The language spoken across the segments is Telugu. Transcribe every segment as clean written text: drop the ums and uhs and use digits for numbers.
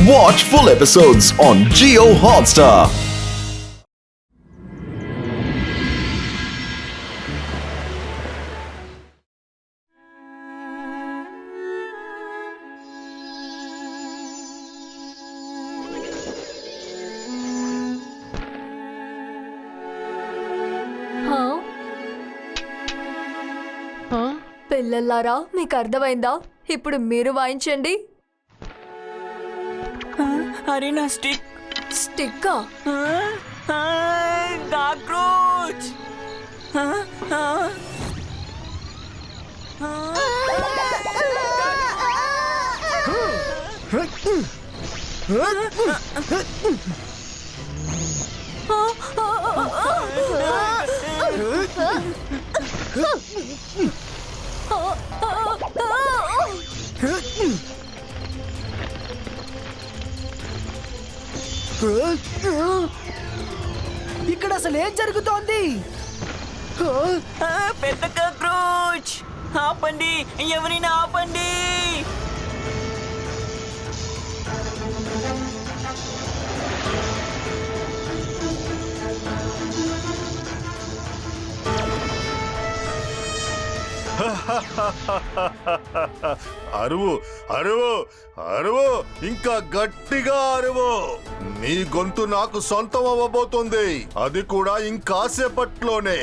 Watch full episodes on Jio Hotstar. పిల్లలారా, మీకు అర్థమైందా? ఇప్పుడు మీరు వాయించండి. అరే నా స్టిక్. స్టిక్కా? కాక్రోచ్. ఇక్కడ అసలు ఏం జరుగుతోంది? పెద్ద కాక్రోచ్. ఆపండి, ఎవరైనా ఆపండి. అరువు అరువు అరువు, ఇంకా గట్టిగా అరువు. నీ గొంతు నాకు సొంతం అవ్వబోతుంది, అది కూడా ఇంకాసేపట్లోనే.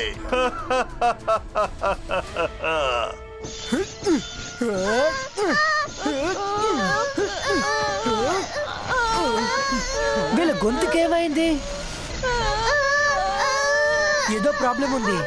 వీళ్ళ గొంతుకేమైంది? ఏదో ప్రాబ్లం ఉంది.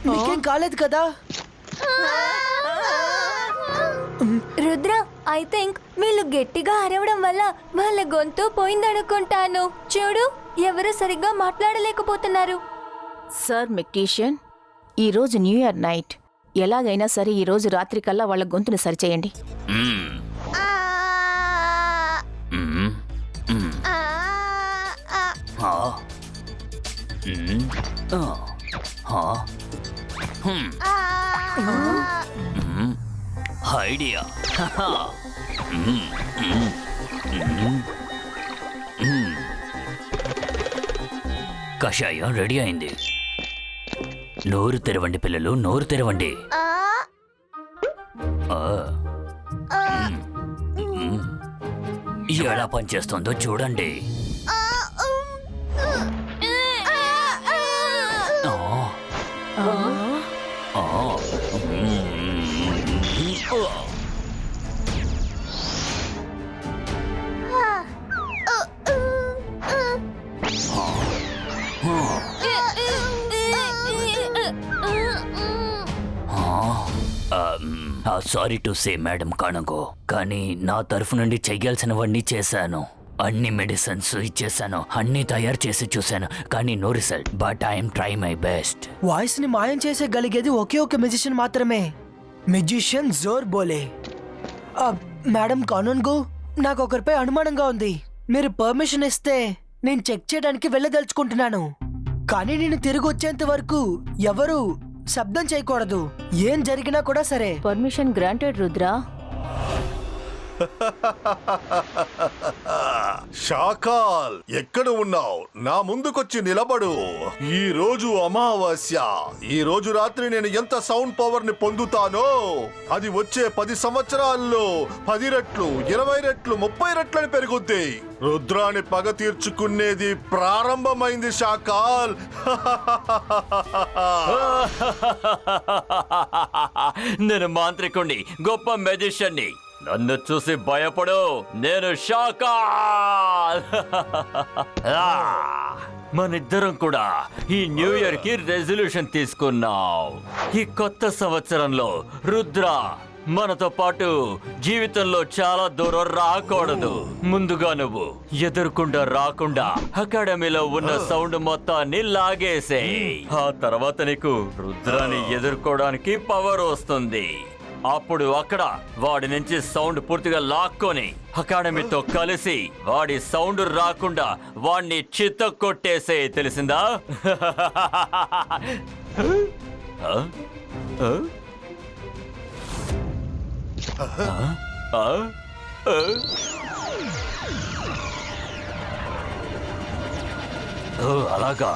నీకేం కాలేదు కదా? రుద్ర, ఐ థింక్ వీళ్ళు గట్టిగా అరవడం వల్ల వాళ్ళ గొంతు పోయిందనుకుంటాను. చూడు, ఎవరు సరిగ్గా మాట్లాడలేకపోతున్నారు. సార్ మెక్టీషియన్, ఈరోజు న్యూ ఇయర్ నైట్, ఎలాగైనా సరే ఈరోజు రాత్రి కల్లా వాళ్ళ గొంతును సరిచేయండి. ఐడియా. కషాయం రెడీ అయింది. నోరు తెరవండి పిల్లలు, నోరు తెరవండి. ఎలా పనిచేస్తుందో చూడండి. సారీ టు సే మేడం కాణంగో, కానీ నా తరఫు నుండి చెయ్యాల్సినవన్నీ చేశాను. అన్ని మెడిసిన్స్ ఇచ్చేసాను, అన్ని తయారు చేసి చూశాను, కానీ no result. But I'm try my best. Voice ని మాయం చేసేగలిగేది ఒకే ఒక మెజిషియన్ మాత్రమే, మెజిషియన్ జోర్ బోలే. మేడం కానూన్గో, నాకు ఒకరిపై అనుమానంగా ఉంది. మీరు పర్మిషన్ ఇస్తే నేను చెక్ చేయడానికి వెళ్ళదలుచుకుంటున్నాను, కానీ నేను తిరిగి వచ్చేంత వరకు ఎవరు శబ్దం చేయకూడదు. ఏం జరిగినా కూడా సరే. Permission granted Rudra. షాకాల్, ఎక్కడ ఉన్నావు? నా ముందుకొచ్చి నిలబడు. ఈ రోజు అమావాస్య. ఈ రోజు రాత్రి నేను ఎంత సౌండ్ పవర్ ని పొందుతానో అది వచ్చే 10 సంవత్సరాల్లో 10 రెట్లు, 20 రెట్లు, 30 రెట్లని పెరుగుద్ది. రుద్రాని పగ తీర్చుకునేది ప్రారంభమైంది షాకాల్. నేను మాంత్రికుణ్ణి, గొప్ప మెజిషియన్ని. నన్ను చూసి భయపడు, నేను షాకాల్. మనిద్దరం కూడా ఈ న్యూ ఇయర్ కి రెజల్యూషన్ తీసుకున్నాం. ఈ కొత్త సంవత్సరంలో రుద్ర మనతో పాటు జీవితంలో చాలా దూరం రాకూడదు. ముందుగా నువ్వు ఎదుర్కొండా రాకుండా అకాడమీలో ఉన్న సౌండ్ మొత్తాన్ని లాగేసే. ఆ తర్వాత నీకు రుద్రాన్ని ఎదుర్కోవడానికి పవర్ వస్తుంది. అప్పుడు అక్కడ వాడి నుంచి సౌండ్ పూర్తిగా లాక్కొని అకాడమీతో కలిసి వాడి సౌండ్ రాకుండా వాడిని చిత్త కొట్టేసే. తెలిసిందా? అలాగా,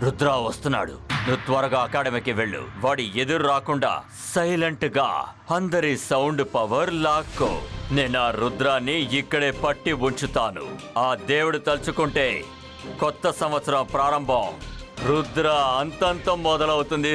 రుద్ర వస్తున్నాడు. నువ్వు త్వరగా అకాడమీకి వెళ్ళు. వాడి ఎదురు రాకుండా సైలెంట్ గా అందరి సౌండ్ పవర్ లాక్కో. నేను ఆ రుద్రాన్ని ఇక్కడే పట్టి ఉంచుతాను. ఆ దేవుడు తలుచుకుంటే కొత్త సంవత్సరం ప్రారంభం రుద్ర అంతంతం మొదలవుతుంది.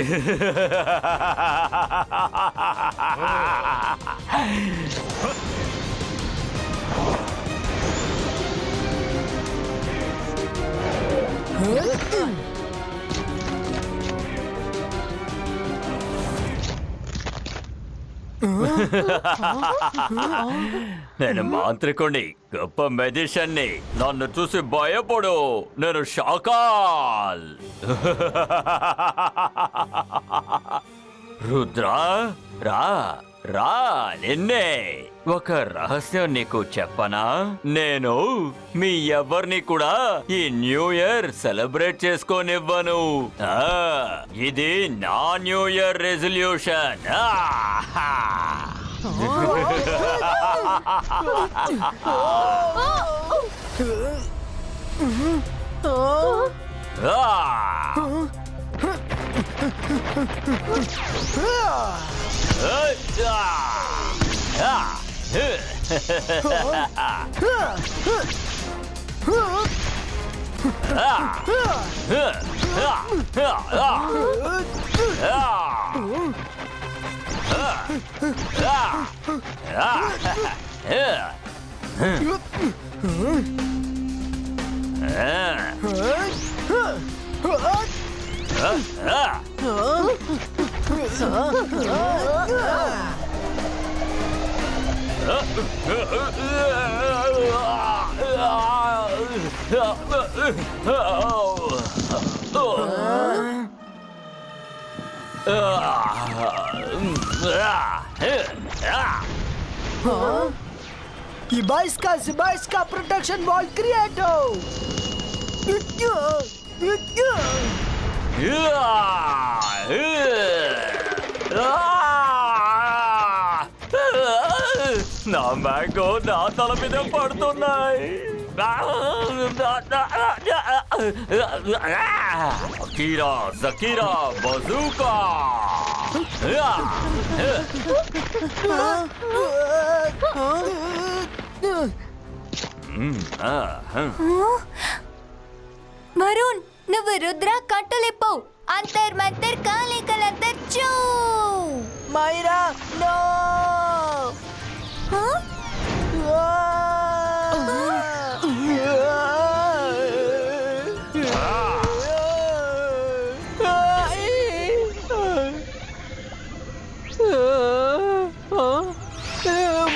నేను మాంత్రికుణ్ణి, గొప్ప మెజిషియన్ని. నన్ను చూసి భయపడు, నేను షాకాల్. రుద్ర, రా రా, నిన్నే. ఒక రహస్యం నీకు చెప్పనా? నేను మీ ఎవరిని కూడా ఈ న్యూ ఇయర్ సెలబ్రేట్ చేసుకోనివ్వను. ఇది నా new year resolution. Ibaiska protection wall creato. నా మ్యాంగో నా తల మీద పడుతున్నాయి. అకీరా, జకీరా, బజూకా. వరుణ్, నువ్వు రుద్ర కట్టలిప్పు. అంతర్ మంతర్ కాళీ కలంతర్ చూ. మైరా నో.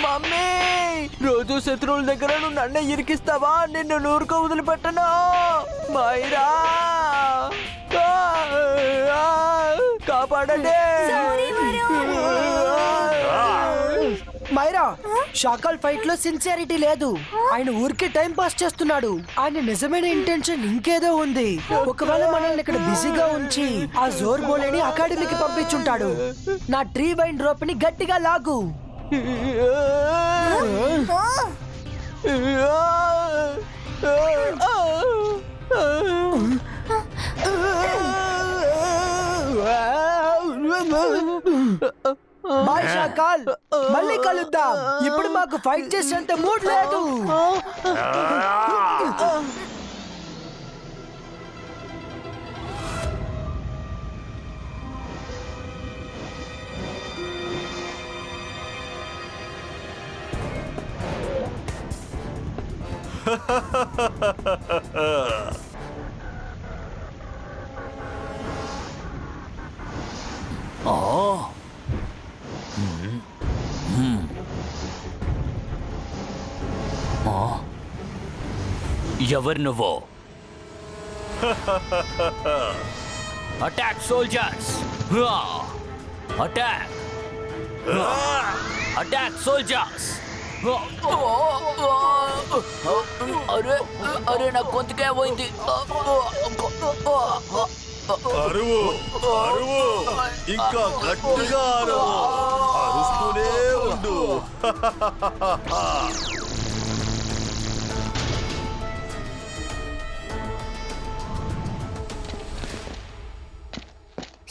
మమ్మీ, రోజు శత్రువుల దగ్గర నువ్వు నన్ను ఇరికిస్తావా? నిన్ను నూరుకో వదిలిపెట్టను. మైరా, కాపాడండి. మైరా, షాకాల్ ఫైట్ లో సిన్సియారిటీ లేదు. ఆయన ఊరికే టైం పాస్ చేస్తున్నాడు. ఆయన నిజమైన ఇంటెన్షన్ ఇంకేదో ఉంది. ఒకవేళ మనల్ని ఇక్కడ బిజీగా ఉంచి ఆ జోర్ బోలేని అకాడమీకి పంపించుంటాడు. నా ట్రీ వైన్ రోప్ ని గట్టిగా లాగు. బాయ్ షాకాల్, మళ్ళీ కలుద్దాం. ఇప్పుడు మాకు ఫైట్ చేసేంత మూడ్ లేదు. ఎవరు నువ్వు? Attack soldiers! Attack! Attack soldiers! అరే అరే నా గొంతుకే పోయింది. అరువు అరువు, ఇంకా గట్టిగా అరువు, అరుస్తూనే ఉండు.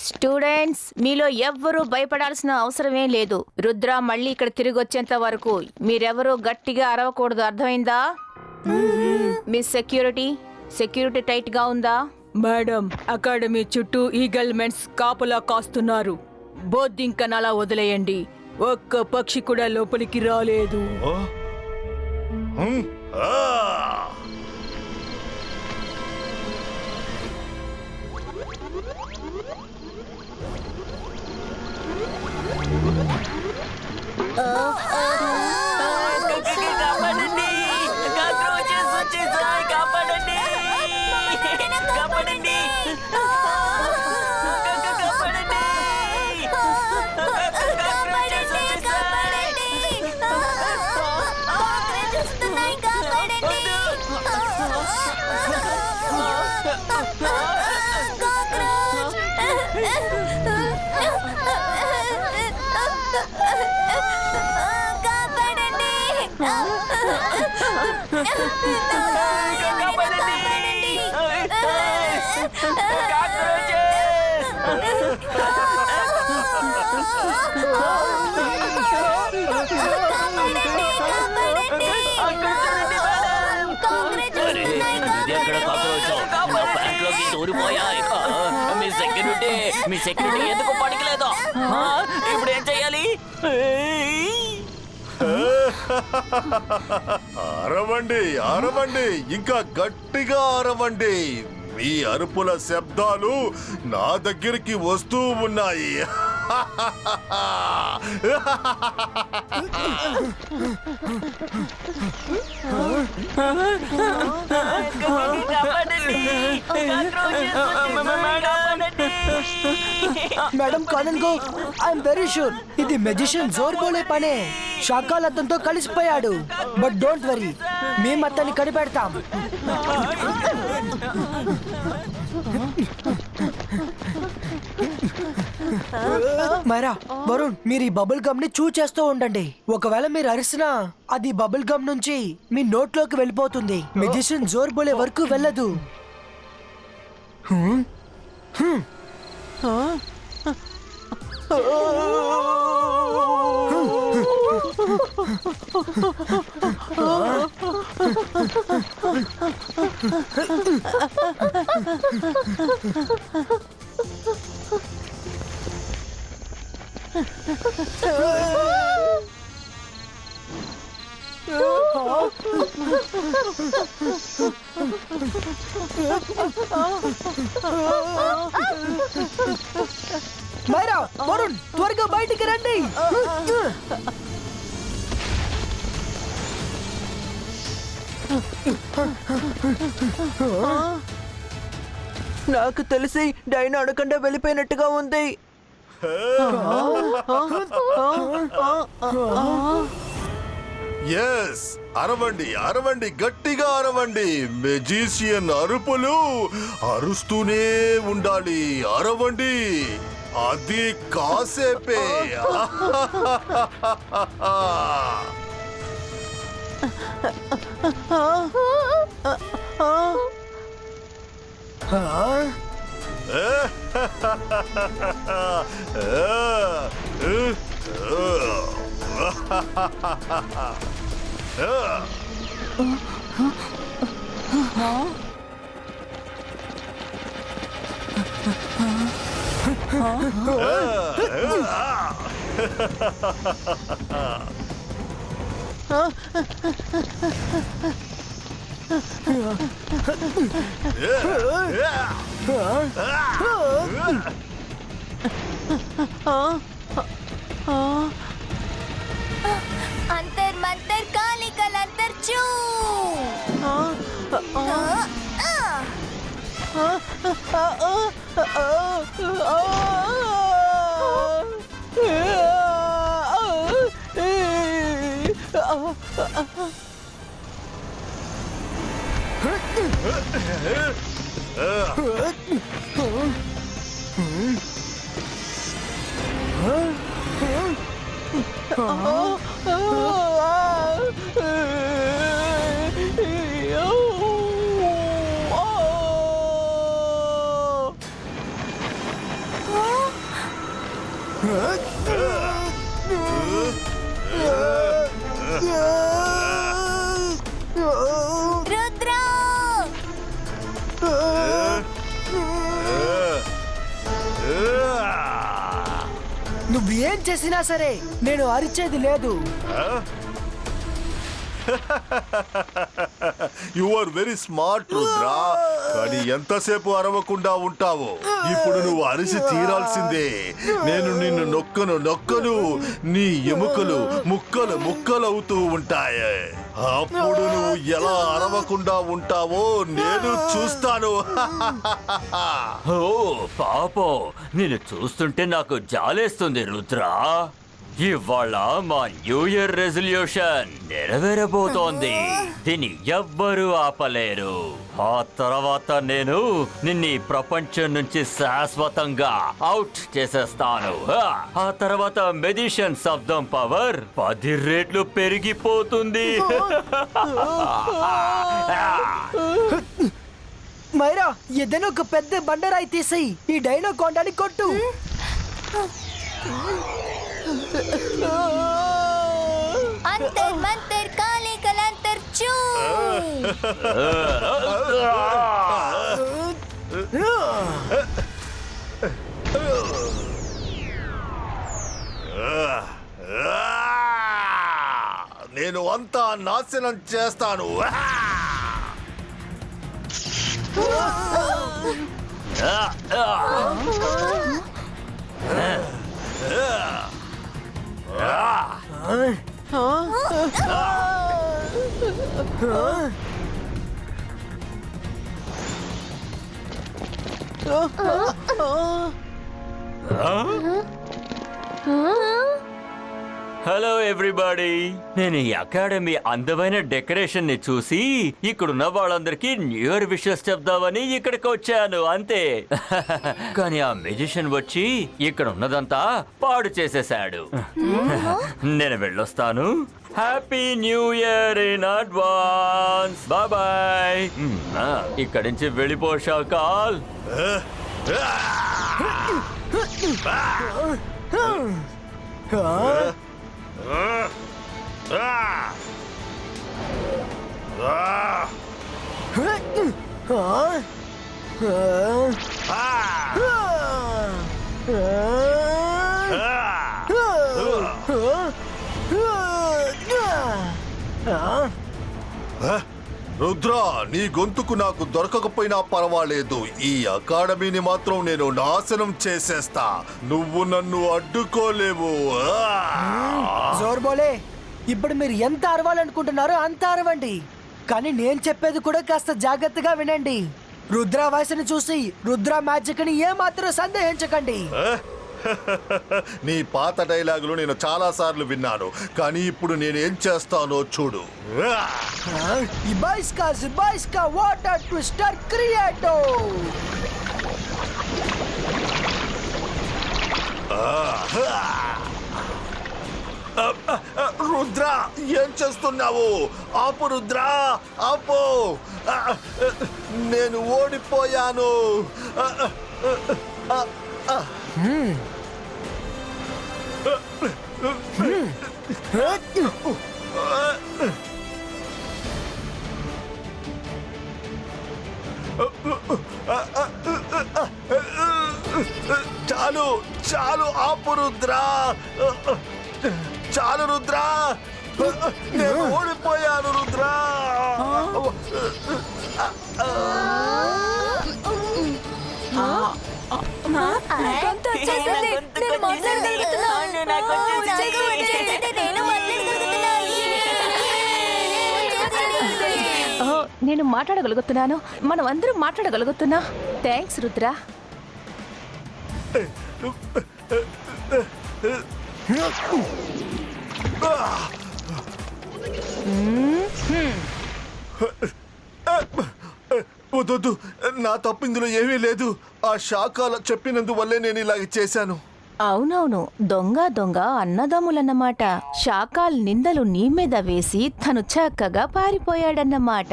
స్టూడెంట్స్, మీలో ఎవ్వరూ భయపడాల్సిన అవసరమేం లేదు. రుద్ర మళ్ళీ ఇక్కడ తిరిగి వచ్చేంత వరకు మీరెవరూ గట్టిగా అరవకూడదు, అర్థమైందా? మీ సెక్యూరిటీ టైట్ గా ఉందా? మేడం, అకాడమీ చుట్టూ ఈగల్ మెన్స్ కాపలా కాస్తున్నారు. బోద్దింకనలా వదిలేయండి. ఒక్క పక్షి కూడా లోపలికి రాలేదు. కాపాడండి! కాక్రోచెస్ వచ్చేసాయి! కాపాడండి! కాపాడండి! కాపాడండి! కాక్రోచెస్ వచ్చేసాయి! మీ సెక్యూరిటీ ఎందుకు పనికిలేదు? ఇప్పుడు ఏం చెయ్యాలి? అరవండి అరవండి, ఇంకా గట్టిగా అరవండి. మీ అరుపుల శబ్దాలు నా దగ్గరికి వస్తూ ఉన్నాయి. మేడం కానన్ గో, ఐఎమ్ వెరీ షూర్ ఇది మెజిషియన్ జోర్ బోలే పనే. షాకాల్ అతనితో కలిసిపోయాడు. బట్ డోంట్ వరీ, మేము అతన్ని కనిపెడతాం. మైరా, వరుణ్, మీరు ఈ బబుల్ గమ్ ని చూ చేస్తూ ఉండండి. ఒకవేళ మీరు అరిసినా అది బబుల్ గమ్ నుంచి మీ నోట్లోకి వెళ్ళిపోతుంది. మెజిషియన్ జోర్ బోలే వరకు వెళ్ళదు. మైరా, వరుణ్, త్వరగా బయటికి రండి. నాకు తెలిసి డైనా అడగకుండా వెళ్ళిపోయినట్టుగా ఉంది. ఎస్, అరవండి అరవండి, గట్టిగా అరవండి. మెజీషియన్ అరుపులు అరుస్తూనే ఉండాలి. అరవండి అది కాసేపే. అంతర్ మంతర్ కాలికల్ అంతర్ చూ రుద్రా నువ్వేం చేసినా సరే నేను అరిచేది లేదు. You are very smart Rudra, కానీ ఎంతసేపు అరవకుండా ఉంటావు? ఇప్పుడు నువ్వు అరిసి తీరాల్సిందే. నేను నిన్ను నొక్కను నీ ఎముకలు ముక్కలు ముక్కలవుతూ ఉంటాయి. అప్పుడు నువ్వు ఎలా అరవకుండా ఉంటావో నేను చూస్తాను. ఓ పాపం, నిన్ను చూస్తుంటే నాకు జాలేస్తుంది రుద్రా. ఇవాళ మా న్యూ ఇయర్ రెజల్యూషన్ నెరవేరబోతోంది. దీన్ని ఎవ్వరూ ఆపలేరు. ఆ తర్వాత నేను నిన్ను ఈ ప్రపంచం నుంచి శాశ్వతంగా అవుట్ చేసేస్తాను. ఆ తర్వాత మెజిషియన్ శబ్దం పవర్ 10 రెట్లు పెరిగిపోతుంది. మైరా, ఏదైనా ఒక పెద్ద బండరాయి తీసి ఈ డైనోకాండాని కొట్టు. అంతర్ మంతర్ కాలికల్ అంతర్ చూ నేను అంతా నాశనం చేస్తాను. హలో ఎవ్రీబడి, నేను ఈ అకాడమీ అందమైన డెకరేషన్ ని చూసి ఇక్కడున్న వాళ్ళందరికీ న్యూ ఇయర్ విషెస్ చెప్దామని ఇక్కడికి వచ్చాను, అంతే. కానీ ఆ మెజిషియన్ వచ్చి ఇక్కడ ఉన్నదంతా పాడు చేసేశాడు. నేను వెళ్ళొస్తాను. Happy new year in advance. Bye. ఇక్కడి నుంచి వెళ్ళిపో షాకాల్. రుద్రా, నీ గొంతుకు నాకు దొరకకపోయినా పర్వాలేదు. ఈ అకాడమీని మాత్రం నేను నాశనం చేసేస్తా. నువ్వు నన్ను అడ్డుకోలేవు. జోర్బోలే, ఇప్పుడు మీరు ఎంత అరవాలనుకుంటున్నారో అంత అరవండి. కానీ నేను చెప్పేది కూడా కాస్త జాగ్రత్తగా వినండి. రుద్రా వాయిస్ని చూసి రుద్రా మ్యాజిక్ ని ఏమాత్రం సందేహించకండి. నీ పాత డైలాగులు నేను చాలా సార్లు విన్నాను, కానీ ఇప్పుడు నేనేం చేస్తానో చూడు. ఇబాయిస్కా వాటర్ ట్విస్టర్ క్రియేటో. రుద్ర, ఏం చేస్తున్నావు? ఆపు రుద్ర, ఆపు. నేను ఓడిపోయాను. చాలు చాలు, ఆపు రుద్ర. చాలు రుద్ర, నేను ఓడిపోయాను రుద్ర. నాకంతా వచ్చేసింది. నేను మాట్లాడగలుగుతున్నాను. వచ్చేసింది. నేను మాట్లాడగలుగుతున్నాను. ఓ, నేను మాట్లాడగలుగుతున్నాను. మనం అందరం మాట్లాడగలుగుతున్నా. థ్యాంక్స్ రుద్ర. వద్దు, నా తప్పు ఇందులో ఏమీ లేదు. ఆ శాఖల చెప్పినందువల్లే నేను ఇలాగ చేశాను. అవునవును, దొంగ దొంగ అన్నదమ్ములన్నమాట. శాకాల్ నిందలు నీ మీద వేసి తను చక్కగా పారిపోయాడన్నమాట.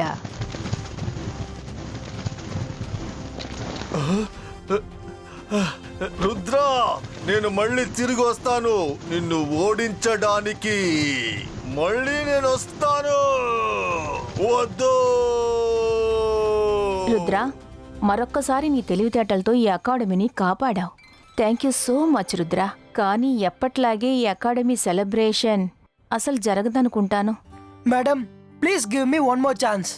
రుద్ర, నేను మళ్ళీ తిరిగి వస్తాను నిన్ను ఓడించడానికి. మళ్ళీ నేను వస్తాను. వద్దు రుద్ర, మరొక్కసారి నీ తెలివితేటలతో ఈ అకాడమీని కాపాడావు. Thank you so much Rudra. కానీ ఎప్పట్లాగే ఈ అకాడమీ సెలబ్రేషన్ అసలు జరగదనుకుంటాను. Madam please give me one more chance.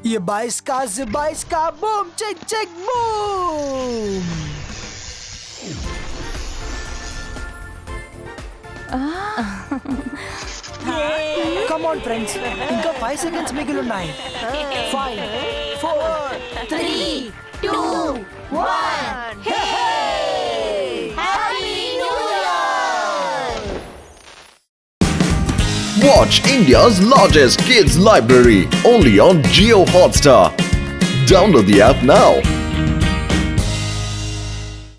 ये 22 का बूम चिक चिक बूम. कम ऑन फ्रेंड्स, इनका 5 सेकंड्स मिगिल ఉన్నాయి. 5 4 3 2 1. Watch India's largest kids library only on Jio Hotstar. Download the app now.